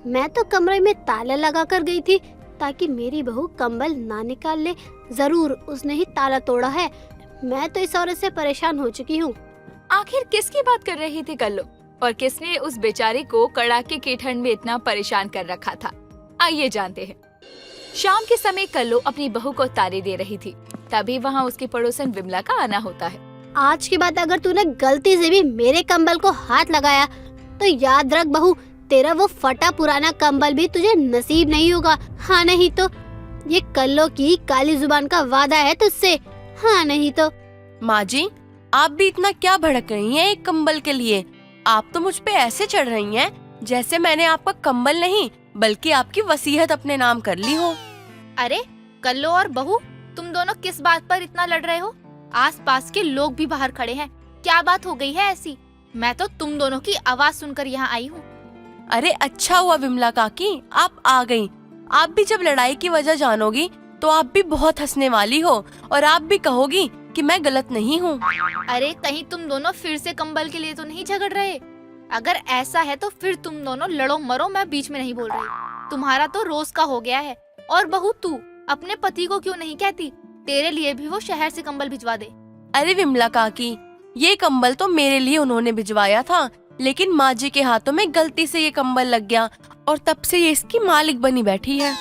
मैं तो कमरे में ताला लगा कर गई थी ताकि मेरी बहू कंबल ना निकाल ले। जरूर उसने ही ताला तोड़ा है। मैं तो इस औरत से परेशान हो चुकी हूँ। आखिर किसकी बात कर रही थी कल्लो, और किसने उस बेचारी को कड़ाके की ठंड में इतना परेशान कर रखा था? आइए जानते हैं। शाम के समय कल्लो अपनी बहू को ताने दे रही थी। तभी वहाँ उसकी पड़ोसन विमला का आना होता है। आज के बाद अगर तूने गलती से भी मेरे कंबल को हाथ लगाया तो याद रख बहू, तेरा वो फटा पुराना कंबल भी तुझे नसीब नहीं होगा। हाँ नहीं तो ये कल्लो की काली जुबान का वादा है तुझसे। हाँ नहीं तो। माँ जी, आप भी इतना क्या भड़क रही हैं एक कंबल के लिए? आप तो मुझ पे ऐसे चढ़ रही हैं जैसे मैंने आपका कंबल नहीं बल्कि आपकी वसीयत अपने नाम कर ली हो। अरे कल्लो और बहू, तुम दोनों किस बात पर इतना लड़ रहे हो? आसपास के लोग भी बाहर खड़े हैं। क्या बात हो गई है ऐसी? मैं तो तुम दोनों की आवाज सुनकर यहाँ आई हूँ। अरे अच्छा हुआ विमला काकी आप आ गईं। आप भी जब लड़ाई की वजह जानोगी तो आप भी बहुत हंसने वाली हो और आप भी कहोगी कि मैं गलत नहीं हूँ। अरे कहीं तुम दोनों फिर से कंबल के लिए तो नहीं झगड़ रहे? अगर ऐसा है तो फिर तुम दोनों लड़ो मरो, मैं बीच में नहीं बोल रही। तुम्हारा तो रोज का हो गया है। और बहू तू अपने पति को क्यों नहीं कहती तेरे लिए भी वो शहर से कंबल भिजवा दे? अरे विमला काकी, ये कंबल तो मेरे लिए उन्होंने भिजवाया था, लेकिन माँ जी के हाथों में गलती से ये कंबल लग गया और तब से ये इसकी मालिक बनी बैठी है।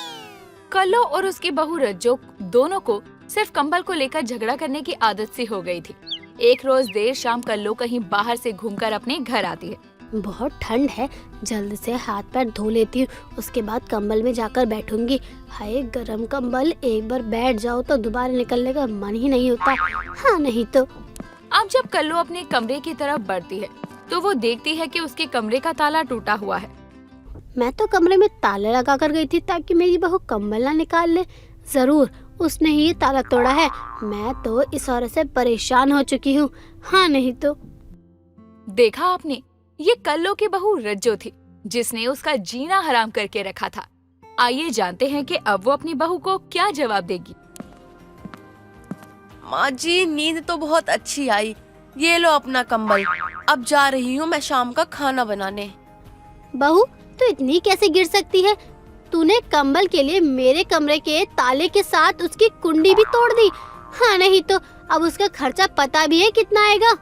कल्लो और उसकी बहू रज्जो दोनों को सिर्फ कंबल को लेकर झगड़ा करने की आदत सी हो गई थी। एक रोज देर शाम कल्लो कहीं बाहर से घूमकर अपने घर आती है। बहुत ठंड है, जल्द से हाथ पैर धो लेती हूँ, उसके बाद कंबल में जाकर बैठूंगी। हाय गरम कंबल, एक बार बैठ जाओ तो दोबारा निकलने का मन ही नहीं होता। हाँ नहीं तो। अब जब कल्लो अपने कमरे की तरफ बढ़ती है तो वो देखती है कि उसके कमरे का ताला टूटा हुआ है। मैं तो कमरे में ताला लगा कर गई थी ताकि मेरी बहू कंबल ना निकाल ले। जरूर उसने ही ये ताला तोड़ा है। मैं तो इस औरत से परेशान हो चुकी हूँ। हाँ नहीं तो। देखा आपने, ये कल्लो की बहू रज्जो थी जिसने उसका जीना हराम करके रखा था। आइए जानते हैं कि अब वो अपनी बहू को क्या जवाब देगी। माँ जी, नींद तो बहुत अच्छी आई। ये लो अपना कंबल। अब जा रही हूँ मैं शाम का खाना बनाने। बहू तू इतनी कैसे गिर सकती है? तूने कंबल के लिए मेरे कमरे के ताले के साथ उसकी कुंडी भी तोड़ दी। हाँ नहीं तो। अब उसका खर्चा पता भी है कितना आएगा?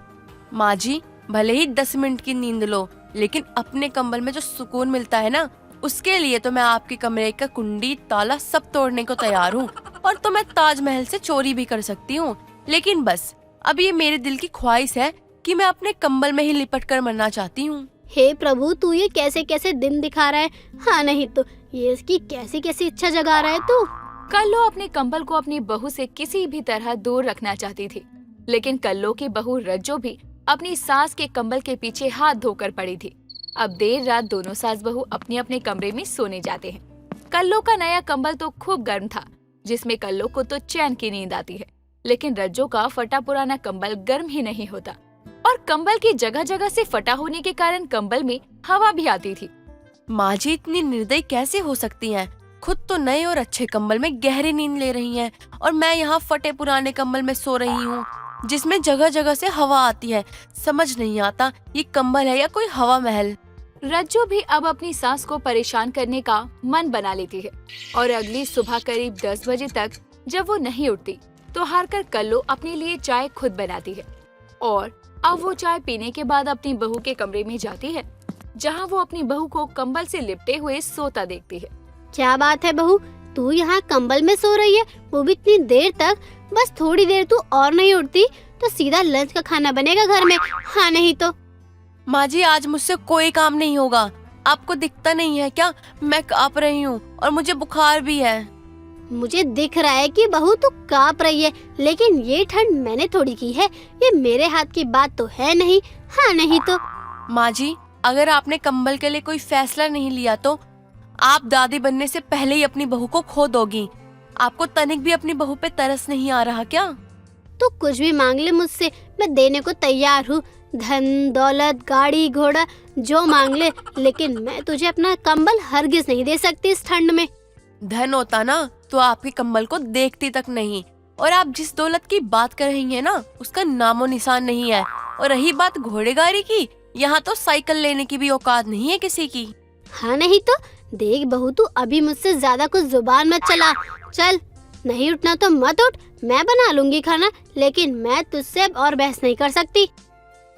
माँ जी, भले ही 10 मिनट की नींद लो, लेकिन अपने कंबल में जो सुकून मिलता है ना, उसके लिए तो मैं आपके कमरे का कुंडी ताला सब तोड़ने को तैयार हूँ। और तो मैं ताजमहल से चोरी भी कर सकती हूँ, लेकिन बस अब ये मेरे दिल की ख्वाहिश है कि मैं अपने कंबल में ही लिपट कर मरना चाहती हूँ। हे प्रभु, तू ये कैसे कैसे दिन दिखा रहा है? हाँ नहीं तो। ये इसकी कैसी कैसी इच्छा जगा रहा है तू। कल्लो अपने कंबल को अपनी बहू से किसी भी तरह दूर रखना चाहती थी, लेकिन कल्लो की बहू रज्जो भी अपनी सास के कंबल के पीछे हाथ धोकर पड़ी थी। अब देर रात दोनों सास बहू अपने अपने कमरे में सोने जाते हैं। कल्लो का नया कंबल तो खूब गर्म था, जिसमें कल्लो को तो चैन की नींद आती है, लेकिन रज्जो का फटा पुराना कंबल गर्म ही नहीं होता और कंबल की जगह जगह से फटा होने के कारण कंबल में हवा भी आती थी। माँ जी इतनी निर्दयी कैसे हो सकती हैं? खुद तो नए और अच्छे कंबल में गहरी नींद ले रही हैं और मैं यहाँ फटे पुराने कंबल में सो रही हूँ जिसमें जगह जगह से हवा आती है। समझ नहीं आता ये कंबल है या कोई हवा महल। रज्जो भी अब अपनी सास को परेशान करने का मन बना लेती है और अगली सुबह करीब 10 बजे तक जब वो नहीं उठती तो हारकर कल्लो अपने लिए चाय खुद बनाती है और अब वो चाय पीने के बाद अपनी बहू के कमरे में जाती है, जहाँ वो अपनी बहू को कंबल से लिपटे हुए सोता देखती है। क्या बात है बहू, तू यहाँ कंबल में सो रही है, वो भी इतनी देर तक? बस थोड़ी देर तू और नहीं उठती तो सीधा लंच का खाना बनेगा घर में। हाँ नहीं तो। माँ जी आज मुझसे कोई काम नहीं होगा। आपको दिखता नहीं है क्या? मैं कांप रही हूँ और मुझे बुखार भी है। मुझे दिख रहा है कि बहू तू कांप रही है, लेकिन ये ठंड मैंने थोड़ी की है। ये मेरे हाथ की बात तो है नहीं। हाँ नहीं तो। माँ जी अगर आपने कंबल के लिए कोई फैसला नहीं लिया तो आप दादी बनने से पहले ही अपनी बहू को खो दोगी। आपको तनिक भी अपनी बहू पे तरस नहीं आ रहा क्या? तू कुछ भी मांग ले मुझसे, मैं देने को तैयार हूँ। धन दौलत गाड़ी घोड़ा जो मांग ले, लेकिन मैं तुझे अपना कंबल हरगिज नहीं दे सकती इस ठंड में। धन होता ना तो आपके कंबल को देखती तक नहीं। और आप जिस दौलत की बात कर रही हैं ना, उसका नामो निशान नहीं है। और रही बात घोड़े गाड़ी की, यहाँ तो साइकिल लेने की भी औकात नहीं है किसी की। हाँ नहीं तो। देख बहू, तू अभी मुझसे ज्यादा कुछ जुबान मत चला। चल, नहीं उठना तो मत उठ, मैं बना लूंगी खाना, लेकिन मैं तुझसे अब और बहस नहीं कर सकती।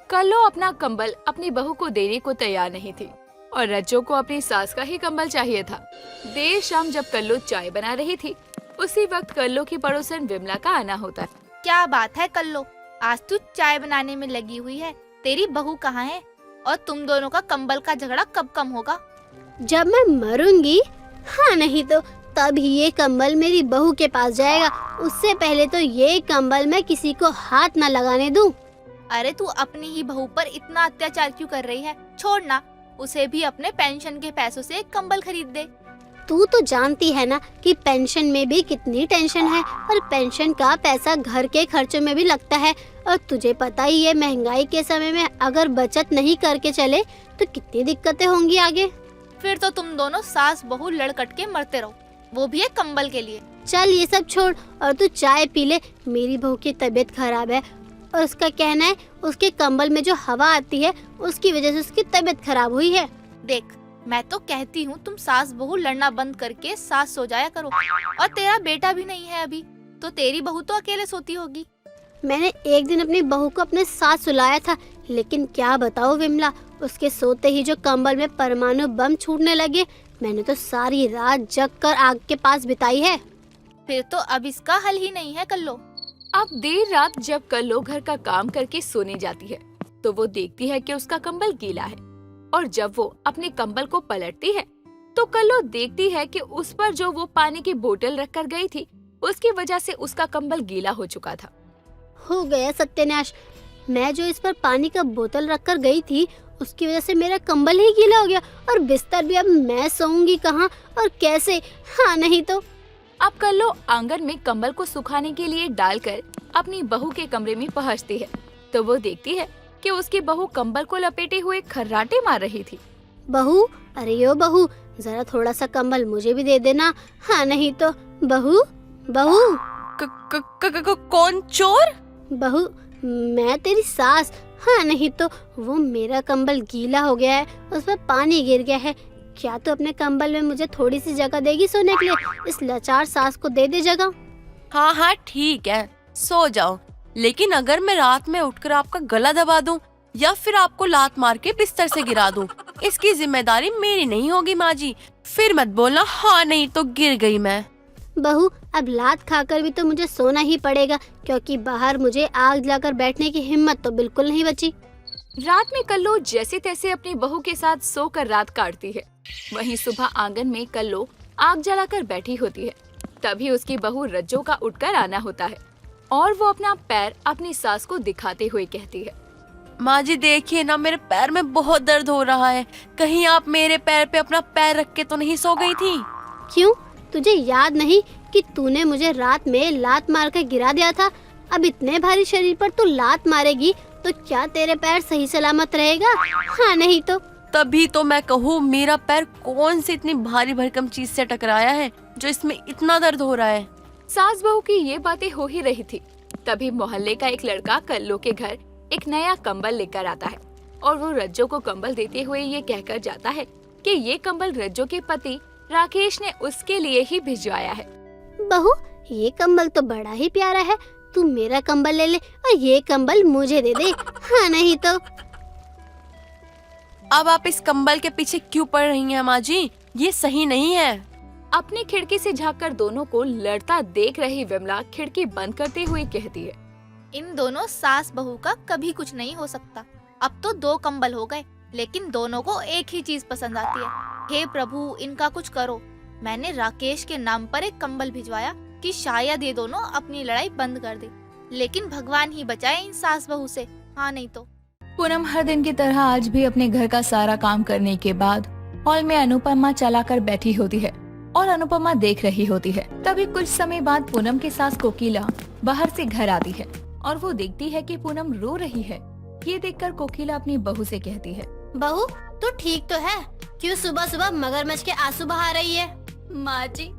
कल्लो अपना कंबल अपनी बहू को देने को तैयार नहीं थी और रज्जो को अपनी सास का ही कंबल चाहिए था। देर शाम जब कल्लो चाय बना रही थी, उसी वक्त कल्लो की पड़ोसन विमला का आना होता है। क्या बात है कल्लो, आज तू चाय बनाने में लगी हुई है। तेरी बहू कहाँ है और तुम दोनों का कंबल का झगड़ा कब कम होगा? जब मैं मरूंगी, हाँ नहीं तो तब ही ये कंबल मेरी बहू के पास जाएगा। उससे पहले तो ये कंबल मैं किसी को हाथ न लगाने दूं। अरे तू अपनी ही बहू पर इतना अत्याचार क्यों कर रही है? छोड़ ना, उसे भी अपने पेंशन के पैसों से एक कंबल खरीद दे। तू तो जानती है ना कि पेंशन में भी कितनी टेंशन है, और पेंशन का पैसा घर के खर्चों में भी लगता है। और तुझे पता ही है, महंगाई के समय में अगर बचत नहीं करके चले तो कितनी दिक्कतें होंगी आगे। फिर तो तुम दोनों सास बहू लड़कट के मरते रहो, वो भी एक कंबल के लिए। चल ये सब छोड़ और तू चाय पी ले। मेरी बहू की तबीयत खराब है और उसका कहना है उसके कंबल में जो हवा आती है उसकी वजह से उसकी तबीयत खराब हुई है। देख, मैं तो कहती हूँ तुम सास बहू लड़ना बंद करके साथ सो जाया करो। और तेरा बेटा भी नहीं है अभी, तो तेरी बहू तो अकेले सोती होगी। मैंने एक दिन अपनी बहू को अपने साथ सुलाया था, लेकिन क्या बताओ विमला, उसके सोते ही जो कंबल में परमाणु बम छूटने लगे, मैंने तो सारी रात जग कर आग के पास बिताई है। फिर तो अब इसका हल ही नहीं है कल्लो। अब देर रात जब कल्लो घर का काम करके सोने जाती है तो वो देखती है कि उसका कंबल गीला है, और जब वो अपने कंबल को पलटती है तो कल्लो देखती है कि उस पर जो वो पानी की बोतल रख कर गई थी, उसकी वजह से उसका कंबल गीला हो चुका था। हो गया सत्यानाश, मैं जो इस पर पानी का बोतल रख कर गई थी उसकी वजह से मेरा कंबल ही गीला हो गया, और बिस्तर भी अब मैं सोऊंगी कहाँ और कैसे? हाँ नहीं तो। अब कल्लो आंगन में कंबल को सुखाने के लिए डालकर अपनी बहू के कमरे में पहुंचती है तो वो देखती है कि उसकी बहू कंबल को लपेटे हुए खर्राटे मार रही थी। बहू, अरे ओ बहू, जरा थोड़ा सा कंबल मुझे भी दे देना। हाँ नहीं तो। बहू, बहू, कौन चोर? बहू, मैं तेरी सास। हाँ नहीं तो, वो मेरा कंबल गीला हो गया है, उस पर पानी गिर गया है। क्या तू अपने कंबल में मुझे थोड़ी सी जगह देगी सोने के लिए? इस लाचार सास को दे दे जगह। हाँ हाँ ठीक है, सो जाओ, लेकिन अगर मैं रात में उठकर आपका गला दबा दूं या फिर आपको लात मार के बिस्तर से गिरा दूं, इसकी जिम्मेदारी मेरी नहीं होगी माँ जी। फिर मत बोलना हाँ नहीं तो गिर गई मैं। बहू, अब लात खाकर भी तो मुझे सोना ही पड़ेगा, क्योंकि बाहर मुझे आग जलाकर बैठने की हिम्मत तो बिल्कुल नहीं बची। रात में कल्लो जैसे तैसे अपनी बहू के साथ सोकर रात काटती है। वहीं सुबह आंगन में कल्लो आग जलाकर बैठी होती है। तभी उसकी बहू रज्जो का उठकर आना होता है और वो अपना पैर अपनी सास को दिखाते हुए कहती है, माँ जी देखिए ना, मेरे पैर में बहुत दर्द हो रहा है। कहीं आप मेरे पैर पे अपना पैर रख के तो नहीं सो गई थी? क्यों, तुझे याद नहीं कि तूने मुझे रात में लात मारकर गिरा दिया था? अब इतने भारी शरीर पर तू लात मारेगी तो क्या तेरे पैर सही सलामत रहेगा? हाँ नहीं तो। तभी तो मैं कहूँ, मेरा पैर कौन सी इतनी भारी भरकम चीज से टकराया है जो इसमें इतना दर्द हो रहा है? सास बहू की ये बातें हो ही रही थी। तभी मोहल्ले का एक लड़का कल्लो के घर एक नया कंबल लेकर आता है और वो रज्जो को कंबल देते हुए ये कहकर जाता है कि ये कंबल रज्जो के पति राकेश ने उसके लिए ही भिजवाया है। बहू, ये कंबल तो बड़ा ही प्यारा है, तू मेरा कंबल ले ले और ये कंबल मुझे दे दे। हाँ नहीं तो। अब आप इस कंबल के पीछे क्यों पड़ रही हैं माँ जी? ये सही नहीं है। अपनी खिड़की से झांककर दोनों को लड़ता देख रही विमला खिड़की बंद करते हुए कहती है, इन दोनों सास बहू का कभी कुछ नहीं हो सकता। अब तो 2 कंबल हो गए, लेकिन दोनों को एक ही चीज पसंद आती है। हे प्रभु, इनका कुछ करो। मैंने राकेश के नाम पर एक कंबल भिजवाया कि शायद ये दोनों अपनी लड़ाई बंद कर दे, लेकिन भगवान ही बचाए इन सास बहू से। हाँ नहीं तो। पूनम हर दिन की तरह आज भी अपने घर का सारा काम करने के बाद हॉल में अनुपमा चलाकर बैठी होती है और अनुपमा देख रही होती है। तभी कुछ समय बाद पूनम की सास कोकिला बाहर से घर आती है और वो देखती है कि पूनम रो रही है। ये देखकर कोकिला अपनी बहू से कहती है, बहू, तू ठीक तो है? क्यों सुबह सुबह मगरमच्छ के आंसू बहा रही है? माँ जी,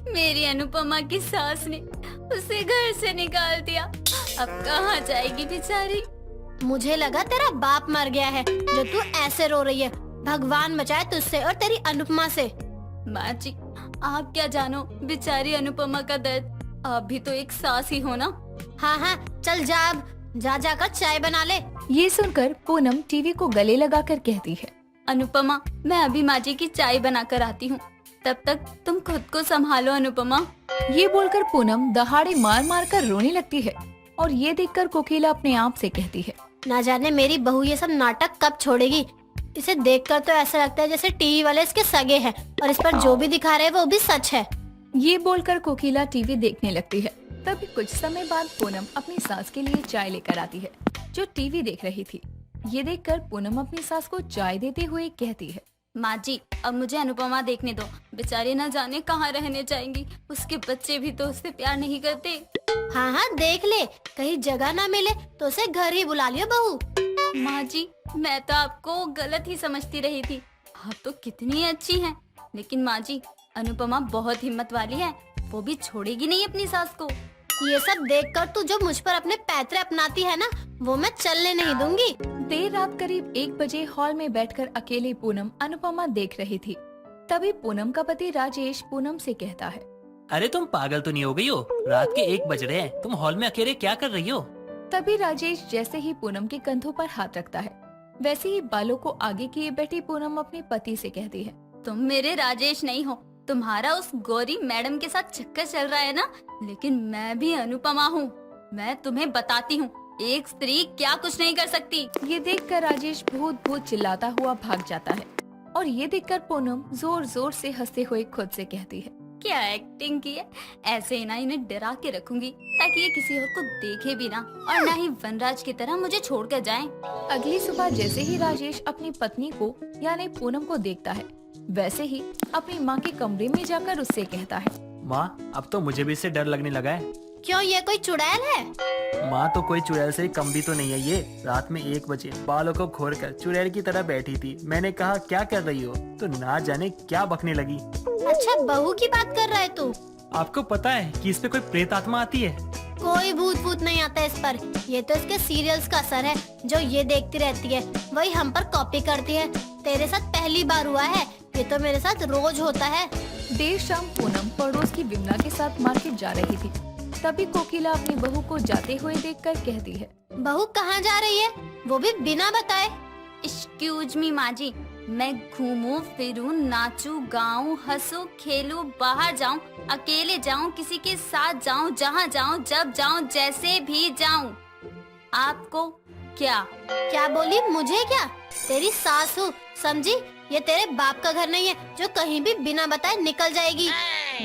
मेरी अनुपमा की सास ने उसे घर से निकाल दिया। अब कहाँ जाएगी बेचारी? मुझे लगा तेरा बाप मर गया है जो तू ऐसे रो रही है। भगवान बचाए तुझसे और तेरी अनुपमा से। माँ जी, आप क्या जानो बेचारी अनुपमा का दर्द। आप भी तो एक सास ही हो ना। हाँ हाँ, चल जा अब, जा जाकर चाय बना ले। ये सुनकर पूनम टीवी को गले लगाकर कहती है। अनुपमा, मैं अभी माँ जी की चाय बनाकर आती हूँ, तब तक तुम खुद को संभालो अनुपमा। ये बोलकर पूनम दहाड़े मार मार कर रोने लगती है और ये देखकर कोकिला अपने आप से कहती है, ना जाने मेरी बहू ये सब नाटक कब छोड़ेगी। इसे देखकर तो ऐसा लगता है जैसे टीवी वाले इसके सगे हैं और इस पर जो भी दिखा रहे हैं वो भी सच है। ये बोलकर कोकिला टीवी देखने लगती है। तभी कुछ समय बाद पूनम अपनी सास के लिए चाय लेकर आती है, जो टीवी देख रही थी। ये देखकर पूनम अपनी सास को चाय देते हुए कहती है, माँ जी, अब मुझे अनुपमा देखने दो। बेचारी न जाने कहाँ रहने जाएंगी, उसके बच्चे भी तो उससे प्यार नहीं करते। हाँ हाँ, देख ले, कहीं जगह ना मिले तो उसे घर ही बुला लियो बहू। माँ जी, मैं तो आपको गलत ही समझती रही थी। आप तो कितनी अच्छी हैं। लेकिन माँ जी, अनुपमा बहुत हिम्मत वाली है, वो भी छोड़ेगी नहीं अपनी सास को। ये सब देखकर तू जो मुझ पर अपने पैतरे अपनाती है ना, वो मैं चलने नहीं दूंगी। देर रात करीब 1 बजे हॉल में बैठकर अकेले पूनम अनुपमा देख रही थी। तभी पूनम का पति राजेश पूनम से कहता है, अरे तुम पागल तो नहीं हो गई हो? रात के 1 बज रहे हैं, तुम हॉल में अकेले क्या कर रही हो? तभी राजेश जैसे ही पूनम के कंधों पर हाथ रखता है, वैसे ही बालों को आगे किए बैठी पूनम अपने पति से कहती है, तुम मेरे राजेश नहीं हो। तुम्हारा उस गौरी मैडम के साथ चक्कर चल रहा है ना, लेकिन मैं भी अनुपमा हूँ। मैं तुम्हें बताती हूँ, एक स्त्री क्या कुछ नहीं कर सकती। ये देखकर राजेश भूत भूत चिल्लाता हुआ भाग जाता है और ये देखकर पूनम जोर जोर से हंसते हुए खुद से कहती है, क्या एक्टिंग की है। ऐसे ही ना इन्हें डरा के रखूंगी ताकि ये किसी और को देखे भी ना, और ना ही वनराज की तरह मुझे छोड़ कर जाएं। अगली सुबह जैसे ही राजेश अपनी पत्नी को यानी पूनम को देखता है, वैसे ही अपनी माँ के कमरे में जाकर उससे कहता है, माँ, अब तो मुझे भी इससे डर लगने लगा है। क्यों, ये कोई चुड़ैल है? माँ, तो कोई चुड़ैल से कम भी तो नहीं है ये। रात में 1 बजे बालों को खोलकर चुड़ैल की तरह बैठी थी। मैंने कहा क्या कर रही हो, तो ना जाने क्या बकने लगी। अच्छा, बहू की बात कर रहा है तू? आपको पता है कि इस पे कोई प्रेत आत्मा आती है? कोई भूत भूत नहीं आता इस पर। ये तो इसके सीरियल्स का असर है, जो ये देखती रहती है वही हम पर कॉपी करती है। तेरे साथ पहली बार हुआ है, ये तो मेरे साथ रोज होता है। देर शाम पूनम पड़ोस की विमला के साथ मार्केट जा रही थी। तभी कोकिला अपनी बहू को जाते हुए देखकर कहती है, बहू कहाँ जा रही है, वो भी बिना बताए? एक्सक्यूज मी माँ जी, मैं घूमूं फिरूं, नाचूं गाऊं, हंसूं खेलूं, बाहर जाऊं, अकेले जाऊं, किसी के साथ जाऊं, जहाँ जाऊं, जब जाऊं, जैसे भी जाऊं, आपको क्या? क्या बोली? मुझे क्या? तेरी सास हूँ, समझी? ये तेरे बाप का घर नहीं है जो कहीं भी बिना बताए निकल जाएगी।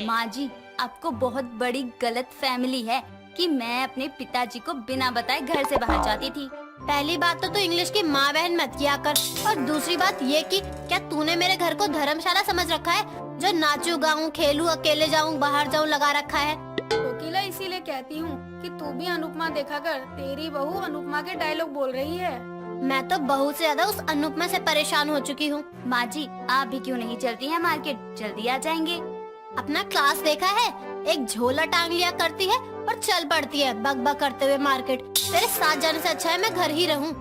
माँ जी, आपको बहुत बड़ी गलत फैमिली है कि मैं अपने पिताजी को बिना बताए घर से बाहर जाती थी। पहली बात तो तू इंग्लिश की माँ बहन मत किया कर, और दूसरी बात ये कि क्या तूने मेरे घर को धर्मशाला समझ रखा है, जो नाचू गाऊं, खेलूं, अकेले जाऊं, बाहर जाऊं लगा रखा है? कोकिला, इसीलिए कहती हूँ कि तू भी अनुपमा देखा कर। तेरी बहू अनुपमा के डायलॉग बोल रही है। मैं तो बहू से ज्यादा उस अनुपमा से परेशान हो चुकी हूँ। माँ जी, आप भी क्यों नहीं चलती हैं मार्केट? जल्दी आ जाएंगे। अपना क्लास देखा है, एक झोला टांग लिया करती है और चल पड़ती है बक बक करते हुए मार्केट। तेरे साथ जाने से अच्छा है मैं घर ही रहूं।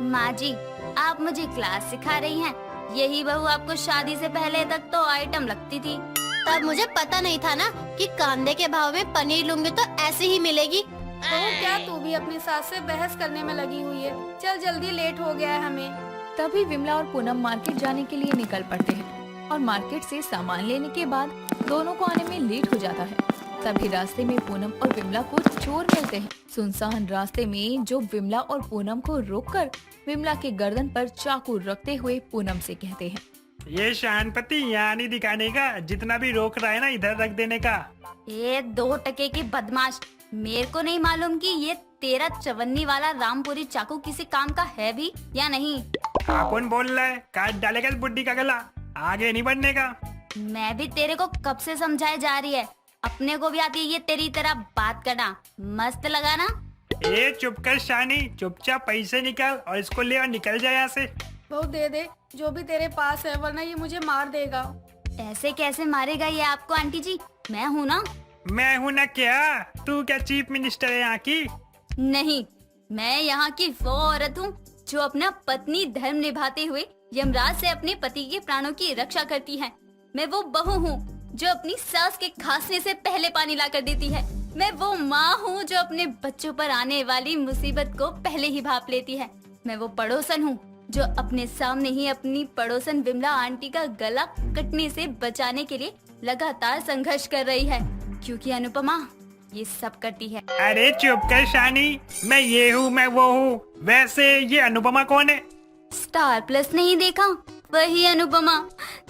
माँ जी, आप मुझे क्लास सिखा रही हैं। यही बहू आपको शादी से पहले तक तो आइटम लगती थी। तब मुझे पता नहीं था ना कि कांदे के भाव में पनीर लूंगी तो ऐसे ही मिलेगी। तो क्या तू भी अपनी सास से बहस करने में लगी हुई है? चल जल्दी, लेट हो गया है हमें। तभी विमला और पूनम मार्केट जाने के लिए निकल पड़ते हैं और मार्केट से सामान लेने के बाद दोनों को आने में लेट हो जाता है। तभी रास्ते में पूनम और विमला को चोर मिलते हैं। सुनसान रास्ते में जो विमला और पूनम को रोककर विमला के गर्दन पर चाकू रखते हुए पूनम से कहते हैं, ये शानपति यहाँ नहीं दिखाने का, जितना भी रोक रहा है ना इधर रख देने का। ये 2 टके की बदमाश, मेरे को नहीं मालूम कि ये तेरा चवन्नी वाला रामपुरी चाकू किसी काम का है भी या नहीं। कौन बोल रहा है? काट डालेगा इस बुड्ढी का गला, आगे नहीं बढ़ने का। मैं भी तेरे को कब से समझाए जा रही है, अपने को भी आती है ये तेरी तरह बात करना। मस्त लगा ना? ए चुप कर शानी, चुपचाप पैसे निकाल और इसको ले और निकल जाए यहाँ से। बहू दे दे जो भी तेरे पास है, वरना ये मुझे मार देगा। ऐसे कैसे मारेगा ये आपको आंटी जी? मैं हूँ ना। मैं हूँ ना क्या? तू क्या चीफ मिनिस्टर है यहाँ की? नहीं, मैं यहाँ की वो औरत हूँ जो अपना पत्नी धर्म निभाते हुए यमराज से अपने पति के प्राणों की रक्षा करती है। मैं वो बहू हूँ जो अपनी सास के खांसने से पहले पानी ला कर देती है। मैं वो माँ हूँ जो अपने बच्चों पर आने वाली मुसीबत को पहले ही भाप लेती है। मैं वो पड़ोसन हूँ जो अपने सामने ही अपनी पड़ोसन विमला आंटी का गला कटने से बचाने के लिए लगातार संघर्ष कर रही है, क्योंकि अनुपमा ये सब करती है। अरे चुप कर शानी, मैं ये हूँ मैं वो हूँ। वैसे ये अनुपमा कौन है? स्टार प्लस नहीं देखा? वही अनुपमा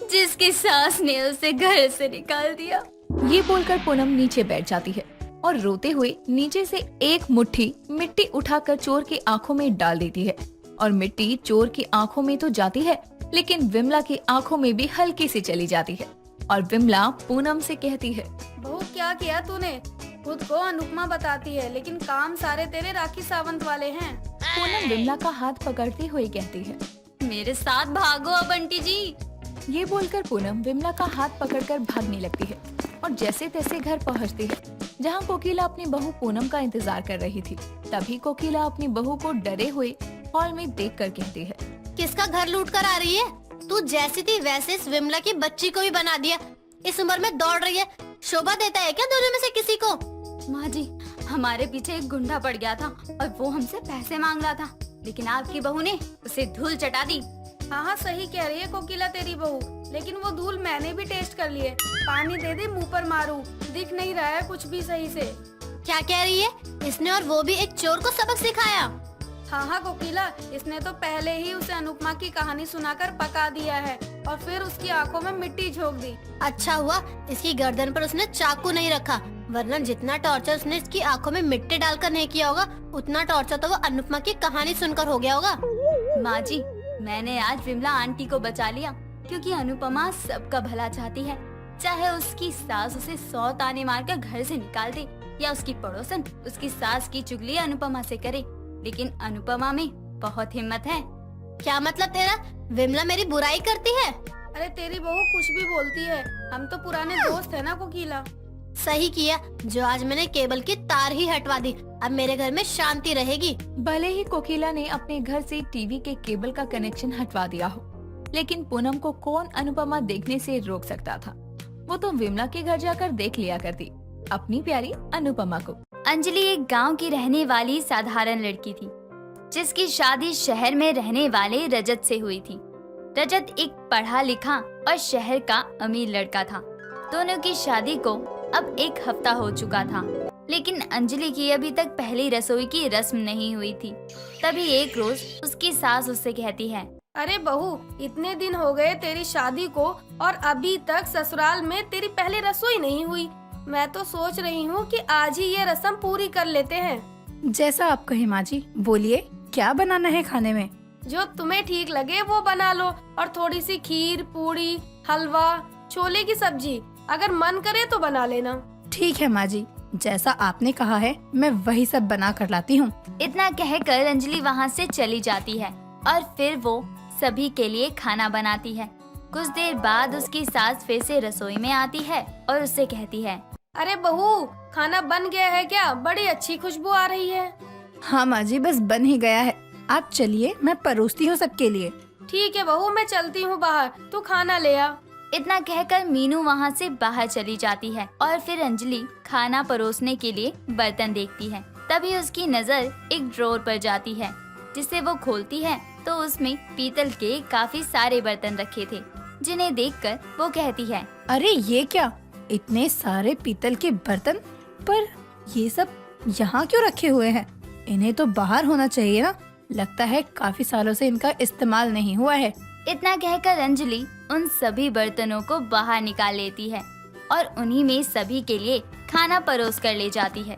जिसकी सास ने उसे घर से निकाल दिया। ये बोलकर पूनम नीचे बैठ जाती है और रोते हुए नीचे से एक मुट्ठी मिट्टी उठाकर चोर की आंखों में डाल देती है। और मिट्टी चोर की आंखों में तो जाती है, लेकिन विमला की आंखों में भी हल्की सी चली जाती है। और विमला पूनम से कहती है, बहू क्या किया तूने? खुद को अनुपमा बताती है, लेकिन काम सारे तेरे राखी सावंत वाले हैं। पूनम विमला का हाथ पकड़ते हुए कहती है, मेरे साथ भागो अब आंटी जी। ये बोलकर पूनम विमला का हाथ पकड़कर भागने लगती है और जैसे तैसे घर पहुंचती है, जहां कोकिला अपनी बहू पूनम का इंतजार कर रही थी। तभी कोकिला अपनी बहू को डरे हुए हॉल में देखकर कहती है, किसका घर लूट कर आ रही है? तू जैसी थी वैसे इस विमला की बच्ची को भी बना दिया। इस उम्र में दौड़ रही है, शोभा देता है क्या दोनों में से किसी को? माँ जी, हमारे पीछे एक गुंडा पड़ गया था और वो हमसे पैसे मांग रहा था, लेकिन आपकी बहू ने उसे धूल चटा दी। हाँ सही कह रही है कोकिला तेरी बहू, लेकिन वो धूल मैंने भी टेस्ट कर लिए। पानी दे दे मुंह पर मारूं, दिख नहीं रहा है कुछ भी सही से। क्या कह रही है? इसने और वो भी एक चोर को सबक सिखाया? हाँ कोकिला, इसने तो पहले ही उसे अनुपमा की कहानी सुनाकर पका दिया है और फिर उसकी आंखों में मिट्टी झोंक दी। अच्छा हुआ इसकी गर्दन पर उसने चाकू नहीं रखा, वरना जितना टॉर्चर उसने इसकी आंखों में मिट्टी डालकर नहीं किया होगा, उतना टॉर्चर तो वो अनुपमा की कहानी सुनकर हो गया होगा। माँ जी, मैंने आज विमला आंटी को बचा लिया, क्योंकि अनुपमा सबका भला चाहती है। चाहे उसकी सास उसे 100 ताने मारकर घर से निकाल दे, या उसकी पड़ोसन उसकी सास की चुगली अनुपमा से करे, लेकिन अनुपमा में बहुत हिम्मत है। क्या मतलब तेरा? विमला मेरी बुराई करती है? अरे तेरी बहू कुछ भी बोलती है, हम तो पुराने दोस्त है ना कोकिला। सही किया जो आज मैंने केबल की तार ही हटवा दी। अब मेरे घर में शांति रहेगी। भले ही कोकिला ने अपने घर से टीवी के केबल का कनेक्शन हटवा दिया हो, लेकिन पूनम को कौन अनुपमा देखने से रोक सकता था? वो तो विमला के घर जाकर देख लिया करती अपनी प्यारी अनुपमा को। अंजलि एक गांव की रहने वाली साधारण लड़की थी, जिसकी शादी शहर में रहने वाले रजत से हुई थी। रजत एक पढ़ा लिखा और शहर का अमीर लड़का था। दोनों की शादी को अब 1 हफ्ता हो चुका था, लेकिन अंजलि की अभी तक पहली रसोई की रस्म नहीं हुई थी। तभी एक रोज उसकी सास उससे कहती है, अरे बहू, इतने दिन हो गए तेरी शादी को और अभी तक ससुराल में तेरी पहली रसोई नहीं हुई। मैं तो सोच रही हूँ कि आज ही ये रस्म पूरी कर लेते हैं। जैसा आप कहे माँ जी, बोलिए क्या बनाना है खाने में? जो तुम्हें ठीक लगे वो बना लो, और थोड़ी सी खीर, पूड़ी, हलवा, छोले की सब्जी, अगर मन करे तो बना लेना। ठीक है माँ जी, जैसा आपने कहा है मैं वही सब बना कर लाती हूँ। इतना कहकर अंजलि वहाँ से चली जाती है और फिर वो सभी के लिए खाना बनाती है। कुछ देर बाद उसकी सास फिर से रसोई में आती है और उससे कहती है, अरे बहू, खाना बन गया है क्या? बड़ी अच्छी खुशबू आ रही है। हाँ माँ जी, बस बन ही गया है, आप चलिए मैं परोसती हूँ सबके लिए। ठीक है बहू, मैं चलती हूँ बाहर, तू खाना ले आ। इतना कहकर मीनू वहाँ से बाहर चली जाती है और फिर अंजलि खाना परोसने के लिए बर्तन देखती है। तभी उसकी नजर एक ड्रॉर पर जाती है, जिसे वो खोलती है तो उसमें पीतल के काफी सारे बर्तन रखे थे, जिन्हें देखकर वो कहती है, अरे ये क्या, इतने सारे पीतल के बर्तन, पर ये सब यहाँ क्यों रखे हुए हैं? इन्हें तो बाहर होना चाहिए ना। लगता है काफी सालों से इनका इस्तेमाल नहीं हुआ है। इतना कहकर अंजलि उन सभी बर्तनों को बाहर निकाल लेती है और उन्हीं में सभी के लिए खाना परोस कर ले जाती है।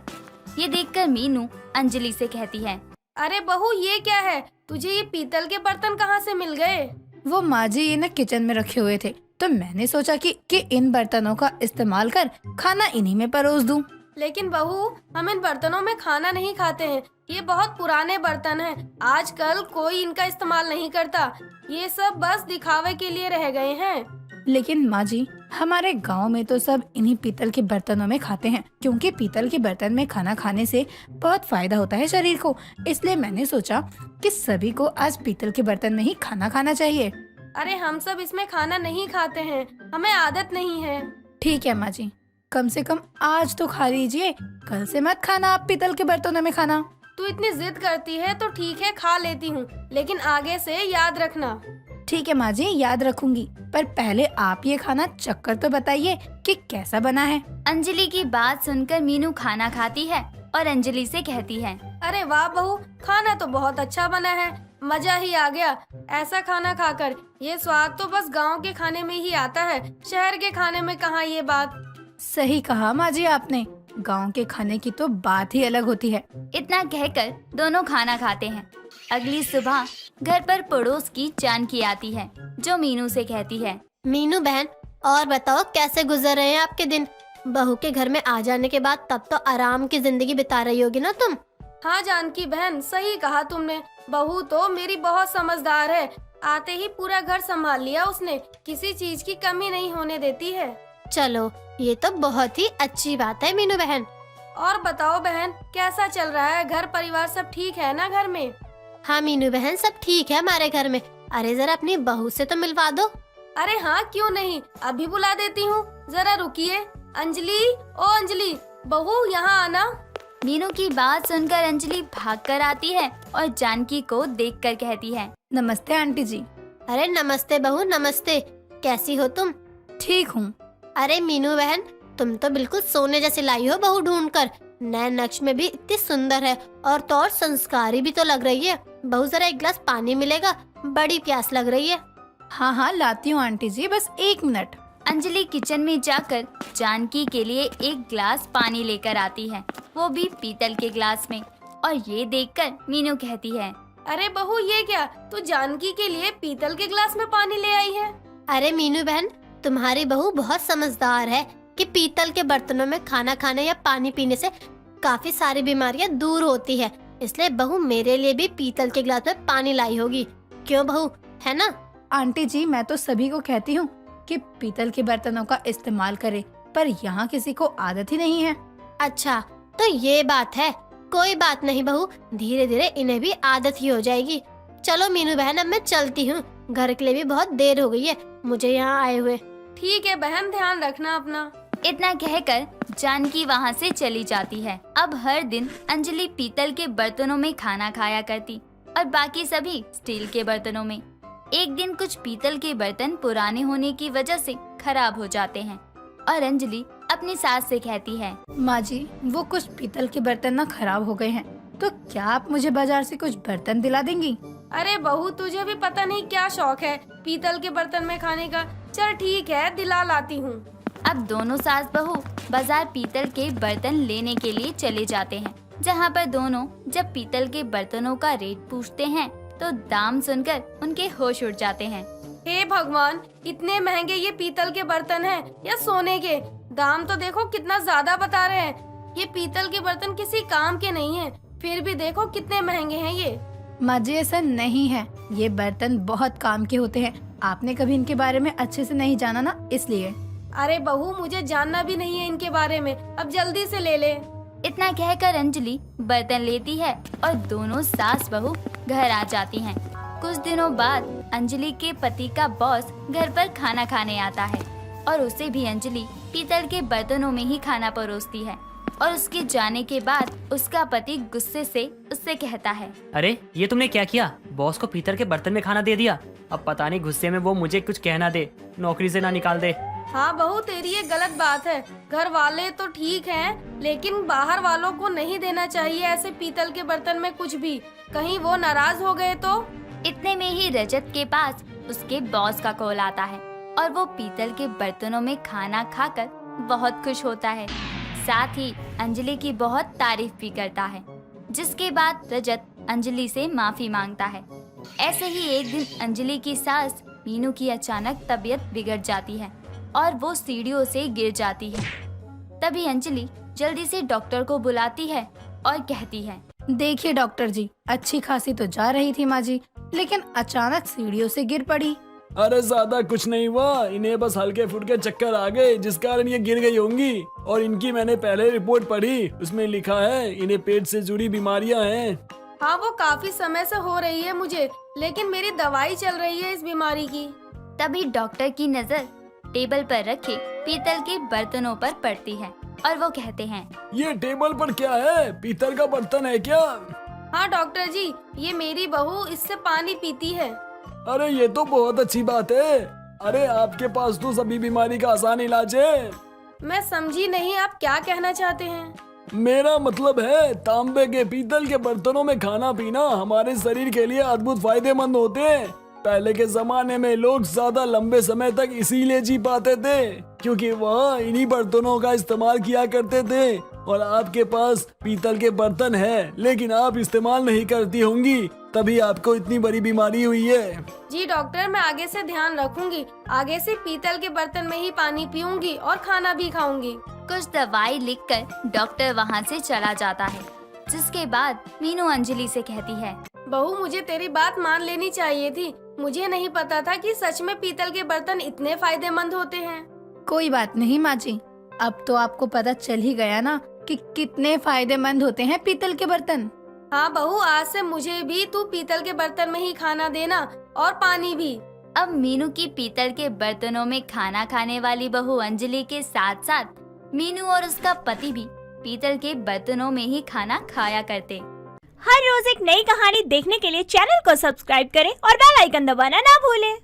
ये देखकर मीनू अंजलि से कहती है, अरे बहू, ये क्या है? तुझे ये पीतल के बर्तन कहाँ से मिल गए? वो माँ जी ये ना किचन में रखे हुए थे, तो मैंने सोचा कि इन बर्तनों का इस्तेमाल कर खाना इन्हीं में परोस दूं। लेकिन बहू, हम इन बर्तनों में खाना नहीं खाते हैं। ये बहुत पुराने बर्तन हैं। आजकल कोई इनका इस्तेमाल नहीं करता। ये सब बस दिखावे के लिए रह गए हैं। लेकिन माँ जी, हमारे गांव में तो सब इन्हीं पीतल के बर्तनों में खाते हैं, क्योंकि पीतल के बर्तन में खाना खाने से बहुत फायदा होता है शरीर को। इसलिए मैंने सोचा कि सभी को आज पीतल के बर्तन में ही खाना खाना चाहिए। अरे हम सब इसमें खाना नहीं खाते हैं, हमें आदत नहीं है। ठीक है माँ जी, कम से कम आज तो खा लीजिए, कल से मत खाना आप पीतल के बर्तनों में खाना। तू इतनी जिद करती है तो ठीक है, खा लेती हूँ, लेकिन आगे से याद रखना। ठीक है माँ जी, याद रखूंगी, पर पहले आप ये खाना चखकर तो बताइए कि कैसा बना है। अंजलि की बात सुनकर मीनू खाना खाती है और अंजलि से कहती है, अरे वाह बहू, खाना तो बहुत अच्छा बना है, मजा ही आ गया ऐसा खाना खाकर। ये स्वाद तो बस गांव के खाने में ही आता है, शहर के खाने में कहाँ ये बात। सही कहा माँ जी आपने, गांव के खाने की तो बात ही अलग होती है। इतना कहकर दोनों खाना खाते हैं। अगली सुबह घर पर पड़ोस की जानकी आती है, जो मीनू से कहती है, मीनू बहन, और बताओ कैसे गुजर रहे हैं आपके दिन? बहू के घर में आ जाने के बाद तब तो आराम की जिंदगी बिता रही होगी ना तुम? हाँ जानकी बहन, सही कहा तुमने, बहू तो मेरी बहुत समझदार है, आते ही पूरा घर संभाल लिया उसने, किसी चीज की कमी नहीं होने देती है। चलो, ये तो बहुत ही अच्छी बात है मीनू बहन। और बताओ बहन, कैसा चल रहा है? घर परिवार सब ठीक है ना घर में? हाँ मीनू बहन, सब ठीक है हमारे घर में। अरे जरा अपनी बहू से तो मिलवा दो। अरे हाँ, क्यों नहीं, अभी बुला देती हूँ, जरा रुकिए। अंजलि, ओ अंजलि, बहू यहाँ आना। मीनू की बात सुनकर अंजलि भागकर आती है और जानकी को देखकर कहती है, नमस्ते आंटी जी। अरे नमस्ते बहू, नमस्ते। कैसी हो तुम? ठीक हूँ। अरे मीनू बहन, तुम तो बिल्कुल सोने जैसे लाई हो बहू ढूंढकर। नए नक्श में भी इतनी सुंदर है और तो और संस्कारी भी तो लग रही है। बहू जरा एक गिलास पानी मिलेगा, बड़ी प्यास लग रही है। हाँ हाँ लाती हूँ आंटी जी, बस 1 मिनट। अंजलि किचन में जाकर जानकी के लिए एक ग्लास पानी लेकर आती है, वो भी पीतल के ग्लास में। और ये देखकर मीनू कहती है, अरे बहू ये क्या, तू जानकी के लिए पीतल के ग्लास में पानी ले आई है? अरे मीनू बहन, तुम्हारी बहू बहुत समझदार है कि पीतल के बर्तनों में खाना खाने या पानी पीने से काफी सारी बीमारियां दूर होती है, इसलिए बहू मेरे लिए भी पीतल के गिलास में पानी लाई होगी। क्यों बहू, है ना? आंटी जी, मैं तो सभी को कहती हूँ कि पीतल के बर्तनों का इस्तेमाल करें, पर यहाँ किसी को आदत ही नहीं है। अच्छा, तो ये बात है। कोई बात नहीं बहू, धीरे धीरे इन्हें भी आदत ही हो जाएगी। चलो मीनू बहन, अब मैं चलती हूँ, घर के लिए भी बहुत देर हो गई है मुझे यहाँ आए हुए। ठीक है बहन, ध्यान रखना अपना। इतना कहकर जानकी वहाँ से चली जाती है। अब हर दिन अंजलि पीतल के बर्तनों में खाना खाया करती और बाकी सभी स्टील के बर्तनों में। एक दिन कुछ पीतल के बर्तन पुराने होने की वजह से खराब हो जाते हैं और अंजलि अपनी सास से कहती है, माँ जी, वो कुछ पीतल के बर्तन ना खराब हो गए हैं, तो क्या आप मुझे बाजार से कुछ बर्तन दिला देंगी? अरे बहू, तुझे भी पता नहीं क्या शौक है पीतल के बर्तन में खाने का। चल ठीक है, दिला लाती हूँ। अब दोनों सास बहू बाजार पीतल के बर्तन लेने के लिए चले जाते हैं, जहाँ पर दोनों जब पीतल के बर्तनों का रेट पूछते हैं तो दाम सुनकर उनके होश उड़ जाते हैं। हे भगवान, इतने महंगे ये पीतल के बर्तन हैं या सोने के? दाम तो देखो कितना ज्यादा बता रहे हैं। ये पीतल के बर्तन किसी काम के नहीं हैं, फिर भी देखो कितने महंगे हैं ये। माँ जी, ऐसा नहीं है, ये बर्तन बहुत काम के होते हैं, आपने कभी इनके बारे में अच्छे से नहीं जाना ना, इसलिए। अरे बहू, मुझे जानना भी नहीं है इनके बारे में, अब जल्दी से ले ले। इतना कहकर अंजलि बर्तन लेती है और दोनों सास बहू घर आ जाती हैं। कुछ दिनों बाद अंजलि के पति का बॉस घर पर खाना खाने आता है और उसे भी अंजलि पीतल के बर्तनों में ही खाना परोसती है। और उसके जाने के बाद उसका पति गुस्से से उससे कहता है, अरे ये तुमने क्या किया? बॉस को पीतल के बर्तन में खाना दे दिया। अब पता नहीं गुस्से में वो मुझे कुछ कहना दे, नौकरी से ना निकाल दे। हाँ बहू, तेरी ये गलत बात है। घर वाले तो ठीक हैं, लेकिन बाहर वालों को नहीं देना चाहिए ऐसे पीतल के बर्तन में कुछ भी, कहीं वो नाराज हो गए तो। इतने में ही रजत के पास उसके बॉस का कॉल आता है और वो पीतल के बर्तनों में खाना खाकर बहुत खुश होता है। साथ ही अंजलि की बहुत तारीफ भी करता है, जिसके बाद रजत अंजलि से माफी मांगता है। ऐसे ही एक दिन अंजलि की सास मीनू की अचानक तबीयत बिगड़ जाती है और वो सीढ़ियों से गिर जाती है। तभी अंजलि जल्दी से डॉक्टर को बुलाती है और कहती है, देखिए डॉक्टर जी, अच्छी खासी तो जा रही थी माँ जी, लेकिन अचानक सीढ़ियों से गिर पड़ी। अरे ज्यादा कुछ नहीं हुआ, इन्हें बस हल्के फुल्के चक्कर आ गए जिस कारण ये गिर गई होंगी। और इनकी मैंने पहले रिपोर्ट पढ़ी, उसमें लिखा है इन्हें पेट से जुड़ी बीमारियां हैं। हाँ, वो काफी समय से हो रही है मुझे, लेकिन मेरी दवाई चल रही है इस बीमारी की। तभी डॉक्टर की नजर टेबल पर रखे पीतल के बर्तनों पर पड़ती है और वो कहते हैं, ये टेबल पर क्या है? पीतल का बर्तन है क्या? हाँ डॉक्टर जी, ये मेरी बहू इससे पानी पीती है। अरे ये तो बहुत अच्छी बात है। अरे आपके पास तो सभी बीमारी का आसान इलाज है। मैं समझी नहीं, आप क्या कहना चाहते हैं? मेरा मतलब है तांबे के पीतल के बर्तनों में खाना पीना हमारे शरीर के लिए अद्भुत फायदेमंद होते हैं। पहले के जमाने में लोग ज्यादा लंबे समय तक इसीलिए जी पाते थे क्योंकि वह इन्हीं बर्तनों का इस्तेमाल किया करते थे। और आपके पास पीतल के बर्तन है लेकिन आप इस्तेमाल नहीं करती होंगी, तभी आपको इतनी बड़ी बीमारी हुई है। जी डॉक्टर, मैं आगे से ध्यान रखूंगी। आगे से पीतल के बर्तन में ही पानी पीऊंगी और खाना भी खाऊंगी। कुछ दवाई लिखकर डॉक्टर वहाँ से चला जाता है। जिसके बाद मीनू अंजलि से कहती है, बहू मुझे तेरी बात मान लेनी चाहिए थी। मुझे नहीं पता था कि सच में पीतल के बर्तन इतने फायदेमंद होते हैं। कोई बात नहीं माँ जी, अब तो आपको पता चल ही गया ना कि कितने फायदेमंद होते हैं पीतल के बर्तन। हाँ बहू, आज से मुझे भी तू पीतल के बर्तन में ही खाना देना और पानी भी। अब मीनू की पीतल के बर्तनों में खाना खाने वाली बहू अंजलि के साथ साथ मीनू और उसका पति भी पीतल के बर्तनों में ही खाना खाया करते। हर रोज एक नई कहानी देखने के लिए चैनल को सब्सक्राइब करें और बेल आइकन दबाना ना भूलें।